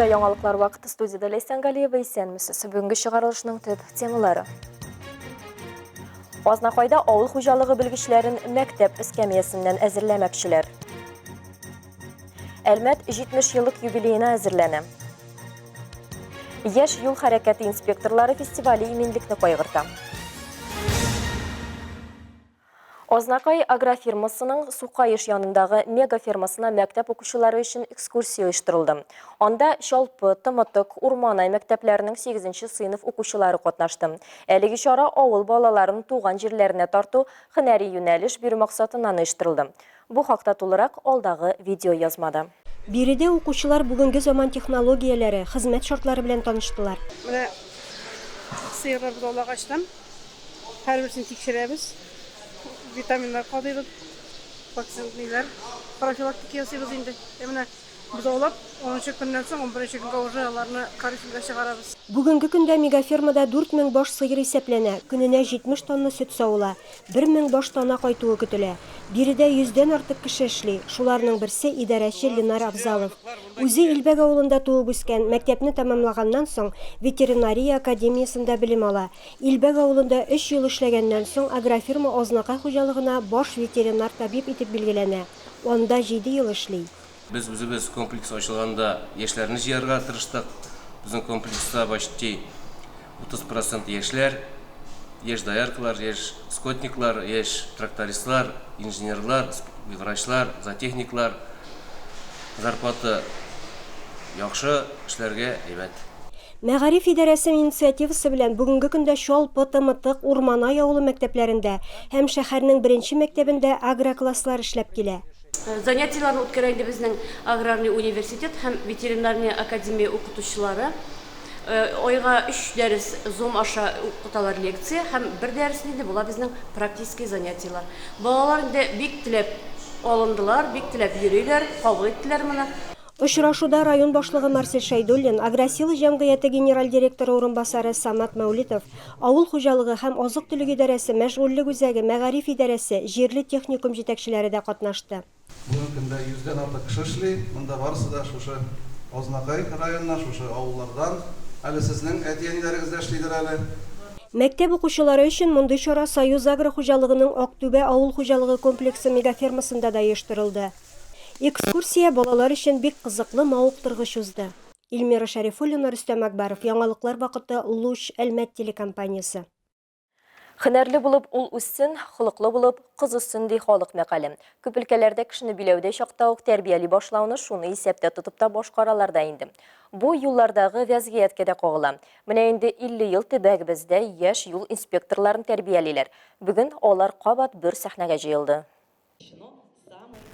Анда яңалыклар вакыты студияда Лейсан Галиева исәнмесез. Бүгенге чыгарылышның төп темалары. Азнакайда авыл хуҗалыгы белгечләрен мәктәп эскәмиясеннән әзерләмәкчеләр. Әлмәт 70 еллык юбилеена әзерләнә. Яшь юл хәрәкәте инспекторлары фестивале иминлекне кайгырта. Азнакай агрофирмасының Сукайыш янындагы мегафермасына мәктәп укучылары өчен экскурсия оештырылды. Анда Шалпы, Тымытык, Урманай мәктәпләренең 8-нче сыйныф укучылары катнашты. Әлеге чара авыл балаларын туган җирләренә тарту һөнәри юнәлеш бирү максатыннан оештырылды. Бу хакта тулырак алдагы видео язмада. Биредә укучылар бүгенге заман технологияләре, хезмәт шартлары белән таныштылар. Менә сыерлар булагачтан һәрберсен тикшерәбез. Витаминлар кадыйбыз, вакциналар, профилактика ясыйбыз инде. Менә без аулап 10 көннән соң 11 көнгә уже аларны карифилгә чыгарабыз. Бүгенге көндә мегафермада 4000 баш сыер исәпләнә, көненә 70 тонна сөт савыла, 1000 баш тона кайтуы көтелә. Биредә 100дән артык кеше эшли, шуларның берсе идарәче Ленар Абзалов. Үзе Илбәк авылында туып үскән, мәктәпне тәмамлаганнан соң ветеринария академиясында белем ала. Илбәк авылында 3 ел эшләгәннән соң агрофирма Азнакай хуҗалыгына баш ветеринар табиб итеп билгеләнә. Анда 7 ел эшли. Biz үзебез комплекс ачылганда яшьләрне җыярга тырыштык. Безнең комплекста почти 30% яшьләр, яшь дояркалар, яшь скотниклар, яшь трактористлар, инженерлар, врачлар, зоотехниклар. Зарплата яхшы, эшләргә әйбәт. Мәгариф идарәсе инициативасы белән бүгенге көндә Шалпы, Тымытык, Урманай авылы мәктәпләрендә һәм шәһәрнең 1нче мәктәбендә агрокласслар эшләп килә. Занятияларны үткәргәндә безнең аграрный университет һәм ветеринария академия укытучылары айга 3 дәрес зум аша укыталар лекция һәм 1 дәресендә була безнең практик занятиялар. Балалар инде бик теләп алындылар, бик теләп йөриләр, кабул иттеләр моны. Очрашуда район башлыгы Марсель Шайдуллин, Агросила җәмгыяте генераль директоры урынбасары Самат Мәүлитов, авыл хуҗалыгы һәм азык-төлек идарәсе, мәшгульлек үзәге, мәгариф идарәсе, җирле техникум җитәкчеләре дә катнашты. Бүгенге көндә 100дән артык кеше эшли, монда барысы да шушы Азнакай районыннан, шушы авыллардан, әле сезнең әти-әниләрегез эшлидер әле. Мәктәп укучылары өчен мондый чара Союз агро хуҗалыгының Актүбә авыл хуҗалыгы комплексы мегафермасында да оештырылды. Экскурсия балалар өчен бик кызыклы мавыктыргыч узды. Илмира Шәрифуллина, Рөстәм Акбаров, яңалыклар вакыты Луч Әлмәт телекомпаниясе. Һөнәрле булып ул үссен, холыклы булып кыз үссен ди халык мәкале. Күп өлкәләрдә кешене биләүдә чакта ук тәрбияли башлауны шуны исәптә тотып та башкараларда инде. Бу юллардагы вазгыятькә дә кагыла. Менә инде 50 ел төбәгебездә яшь юл инспекторларын тәрбиялиләр. Бүген алар кабат бер сәхнәгә җыелды.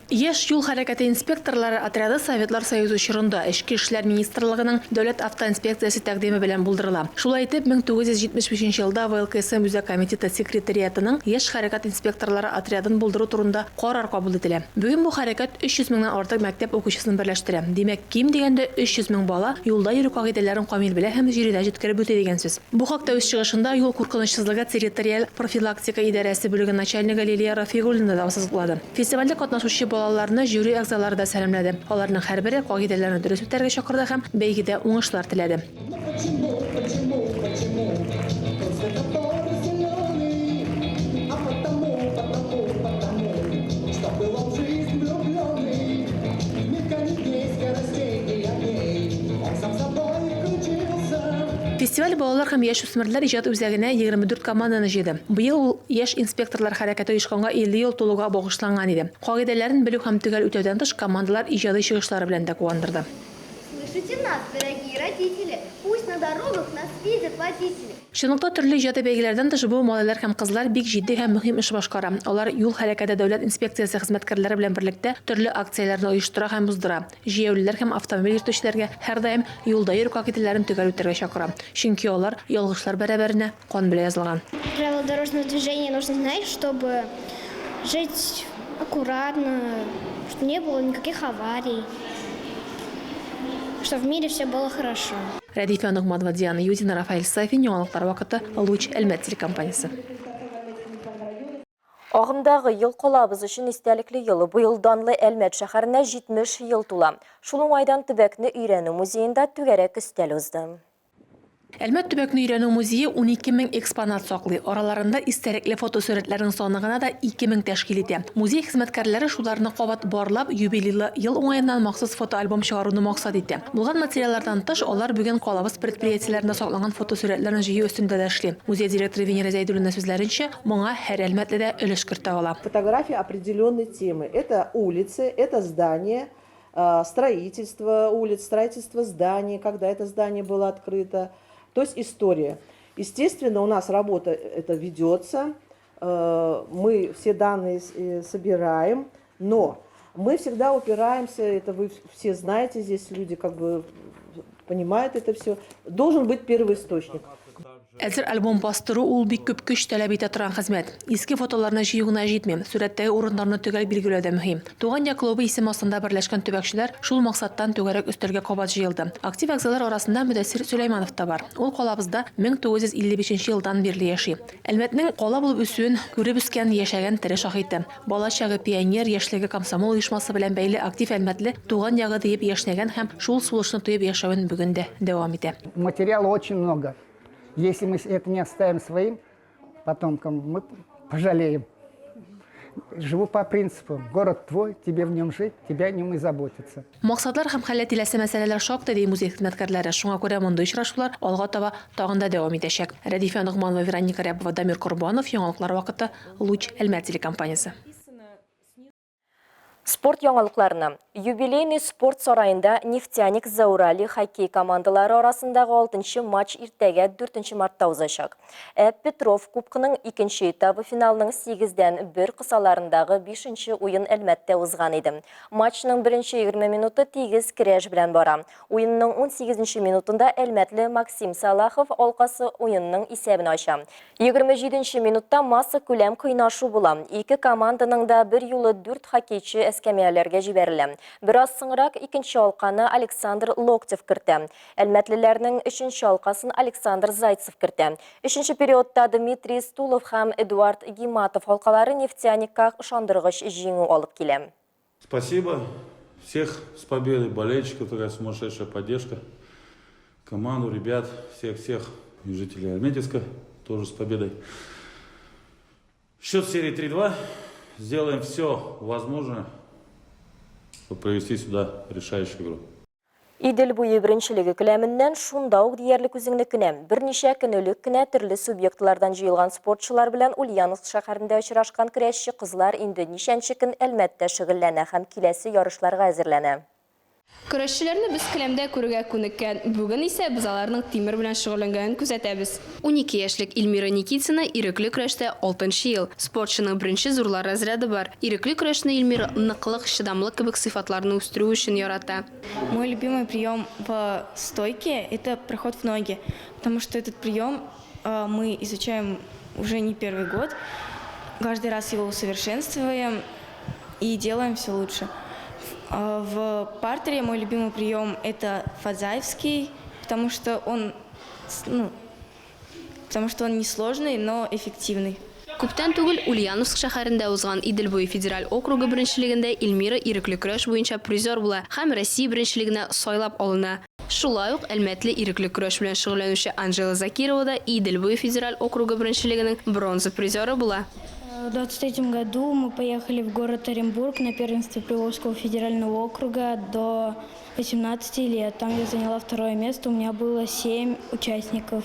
Яшь юл хәрәкәте инспекторлары отряды Советлар Союзы чорында Эчке эшләр министрлыгының дәүләт автоинспекциясе тәкъдиме белән булдырыла. Шулай итеп, 1975 елда ВЛКСМ Үзәк комитеты секретариатының яшь хәрәкәт инспекторлары отрядын булдыру турында карар кабул ителә. Бүген бу хәрәкәт 300 меңнән артык мәктәп укучысын берләштерә. Димәк, ким дигәндә 300 мең бала юлда йөрү кагыйдәләрен камил белә һәм җирдә җиткереп үтә дигән сүз. Бу хакта үз чыгышында юл куркынычсызлыгы территориаль профилактика идарәсе бүлеге начальнигы Лилия Рафигуллина да ассызыклады. Фестивальдә катнашучы балаларны жюри әгъзалары да сәламләде. Аларның һәрбере кагыйдәләрне дөрес үтәргә чакырды һәм бәйгедә уңышлар теләде. Фестиваль балалар һәм яшь үсмерләр иҗат үзәгенә 24 команданы җыйды. Быел ул яшь инспекторлар хәрәкәте оешканга 50 ел тулуга багышланган иде. Кагыйдәләрен белү һәм төгәл үтәүдән тыш командалар иҗади чыгышлары белән дә куандырды. Слышите нас, дорогие родители? Пусть на дорогах нас видят водители. Чынлыкта төрле иҗади бәйгеләрдән тыш бу малайлар һәм кызлар бик җитди һәм мөһим эш башкара. Алар юл хәрәкәте дәүләт инспекциясе хезмәткәрләре белән берлектә төрле акцияләрне оештыра һәм уздыра. Җәяүлеләр һәм автомобиль йөртүчеләргә һәрдаим юлда йөрү кагыйдәләрен төгәл үтәргә чакыра. Чөнки алар ялгышлар бәрабәренә кан белән язылган. Правила дорожного движения нужно знать, чтобы жить аккуратно, чтобы не было никаких аварий, чтобы в мире все было хорошо. Рәдифә Нугманова, Диана Юдина, Рафаэль Сафин, яңалыклар вакыты Луч Әлмәт телекомпаниясе. Ағымдағы ел қолабыз үшін истәлекле елы бұйыл данлы Әлмәт шәһәренә 70 ел тула. Шулың айдан төбәкне өйрәнү музейында түгәрәк өстәл узды. Әлмәт төбәкне өйрәнү музейы 12 000 экспонат саклый. Араларында истәлекле фотосурәтләрнең саны гына да 2 000 тәшкил итә. Музей хезмәткәрләре шуларны кабат барлап, юбилейлы ел уңаеннан махсус фотоальбом чыгаруны максат итә. Булган материаллардан тыш, алар бүген калабыз предприятиеләрендә сакланган фотосурәтләрне җыю өстендә дә эшли. Музей директоры Венера Зәйдуллина сүзләренчә, моңа һәр Әлмәтледә өлеш кертә ала. Фотографии определенной темы. Это улицы, это здания, строительство улиц, строительство зданий, когда это здание было открыто. То есть история. Естественно, у нас работа это ведется, мы все данные собираем, но мы всегда упираемся, это вы все знаете, здесь люди как бы понимают это все, должен быть первоисточник. Әзер альбом бастыру ул бик күп көч таләп итә торган хезмәт. Иске фотоларны җыюына җитмим, сүрәттәге урыннарны төгәл билгеләү дә мөһим. Туган я клубы исем астында берләшкән төбәкчеләр шул максаттан түгәрәк өстәлгә кабат җыелды. Актив әгъзалар арасында Мөдәссир Сөләйманов та бар. Ул калабызда 1955 елдан бирле яши. Әлмәтнең кала булып үсүен күреп үскән, яшәгән тере шаһиты. Бала чагы пионер, яшьлеге комсомол оешмасы белән бәйле актив Әлмәтле туган ягы диеп яшнәгән һәм шул сулышны тоеп яшәвен бүген дә дәвам итә. Материала очень много. Если мы это не оставим своим потомкам, мы пожалеем. Живу по принципу: город твой, тебе в нем жить, тебя о нем и заботиться. Максатлар һәм хәлләт иләсе мәсьәләләр шактый ди музей хезмәткәрләре. Шуңа күрә монда очрашулар алга таба тагын да дәвам итәчәк. Рәдифә Нугманова, Вероника Рябова, Дамир Корбанов, яңалыклар вакыты, Луч Әлмәт телекомпаниясе. Спорт яңалыкларына. Юбилейный спорт сарайында Нефтяник Заурали хоккей командалары арасындағы 6-нчы матч иртәгә 4 мартта узачак. Петров кубкының 2-нче этабы финалының 8-дән 1 кысаларындагы 5-нче уен Әлмәттә узган иде. Матчның 1-нче 20 минуты тигез көрәш белән бара. Уенның 18-нче минутында Әлмәтле Максим Салахов алкасы уенның исәбен ача. 27-нче минутта масса күләм кыйнашу була. Ике команданың да бер юлы 4 хоккейчы эскәмияләргә җибәрелә. Бераз соңрак 2-нче алканы Александр Локтев кертә. Әлмәтлеләрнең 3-нче алкасын Александр Зайцев кертә. 3-нче периодта Дмитрий Стулов һәм Эдуард Гиматов алкалары Нефтяникка ышандыргыч җиңү алып килә. Спасибо всех с победой, болельщиков, такая сумасшедшая поддержка, команду, ребят, всех и жителей Альметьевска тоже с победой. Счет серии 3-2. Сделаем все возможное, чтобы провести сюда решающую игру. Идел буе беренчелеге көләменнән шунда ук диярлек үзеңнекенә берничә көнлек кенә төрле субъектлардан җыелган спортчылар белән Ульяновск шәһәрендә очрашкан көрәшче кызлар инде ничәнче көн Әлмәттә шөгыльләнә һәм киләсе ярышларга әзерләнә. Көрәшчеләрне без келәмдә күрергә күнеккән. Бүген исә без аларның тимер белән шөгыльләнгәнен күзәтәбез. 12 яшьлек Эльмира Никитина ирекле көрәштә 6-нчы ел. Спортчының беренче зурлар разряды бар. Ирекле көрәшне Эльмира ныклык, чыдамлык кебек сыйфатларны үстерү өчен ярата. Мой любимый прием в стойке – это проход в ноги, потому что этот прием мы изучаем уже не первый год. Каждый раз его усовершенствуем и делаем все лучше. В партере мой любимый прием – это фадзаевский, потому что он несложный, но эффективный. Күптән түгел Ульяновск шәһәрендә узган Идел буе федераль округы беренчелегендә Эльмира ирекле көрәш буенча призер була һәм Россия беренчелегенә сайлап алына. Шулай ук Әлмәтле ирекле көрәш белән шөгыльләнүче Анжела Закирова да Идел буе федераль округы беренчелегенең бронза призеры була. В 2023 году мы поехали в город Оренбург на первенство Приволжского федерального округа до 18 лет. Там я заняла 2-е место. У меня было 7 участников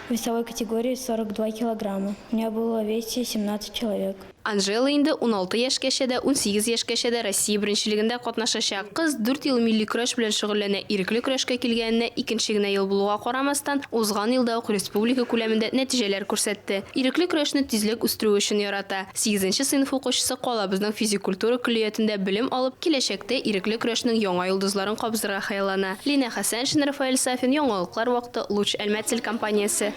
в весовой категории 42 килограмма. У меня было в весе 17 человек. Анжела инде 16 яшькәчә дә 18 яшькәчә дә Россия беренчелегендә катнашачак. Кыз 4 ел милли көрәш белән шөгыльләнә. Ирекле көрәшкә килгәненә 2нче генә ел булуга карамастан, узган елда ук республика күләмендә нәтиҗәләр күрсәтте. Ирекле көрәшне тизлек үстерү өчен ярата. 8нче сыйныф укучысы калабызның физик культура көллиятендә белем алып, киләчәктә ирекле көрәшнең яңа йолдызларын кабызырга хыяллана. Лина Хәсәншин, Рафаэль Сафин, яңалыклар вакыты, Луч Әлмәт телекомпаниясе.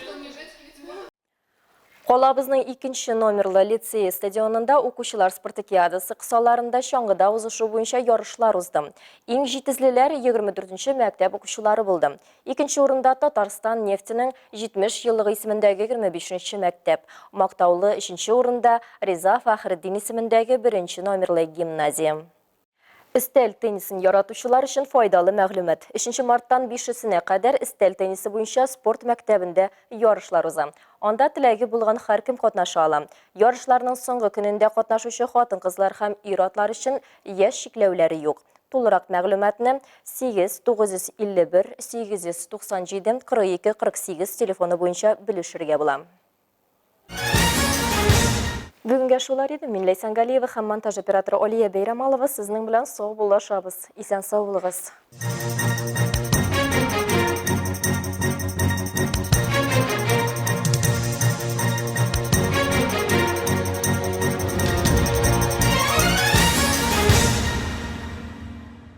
Қалабызның 2 номерлы лицей стадионында оқушылар спартакиадасы қысаларында шаңғыда узышу бойынша ярышлар узды. Ең жетізлілер 24-ші мәктәп оқушылары болды. 2-ші орында Татарстан нефтінің 70 жыллығы исеміндегі 25-ші мәктәп. Мақтаулы 3-ші орында Риза Фахриддин исеміндегі 1-ші номерлы гимназия. Истел теннисін яратушылар үшін файдалы мәгълүмат. 3 марттан 5-сіне қадар истел теннисы бойынша спорт мәктәбінде ярышлар уза. Анда теләге булган һәркем катнаша ала. Ярышларның соңгы көнендә катнашучы хатын-кызлар һәм ир-атлар өчен яшь чикләүләре юк. Тулырак мәгълүматны 8-951 897 42 48 телефоны буенча белешергә була. Бүгінгі шулар еді. Мен Лейсан Галиева һәм монтаж операторы Олия Бейрамалова сезнең белән сау булышабыз. Исән сау булыгыз.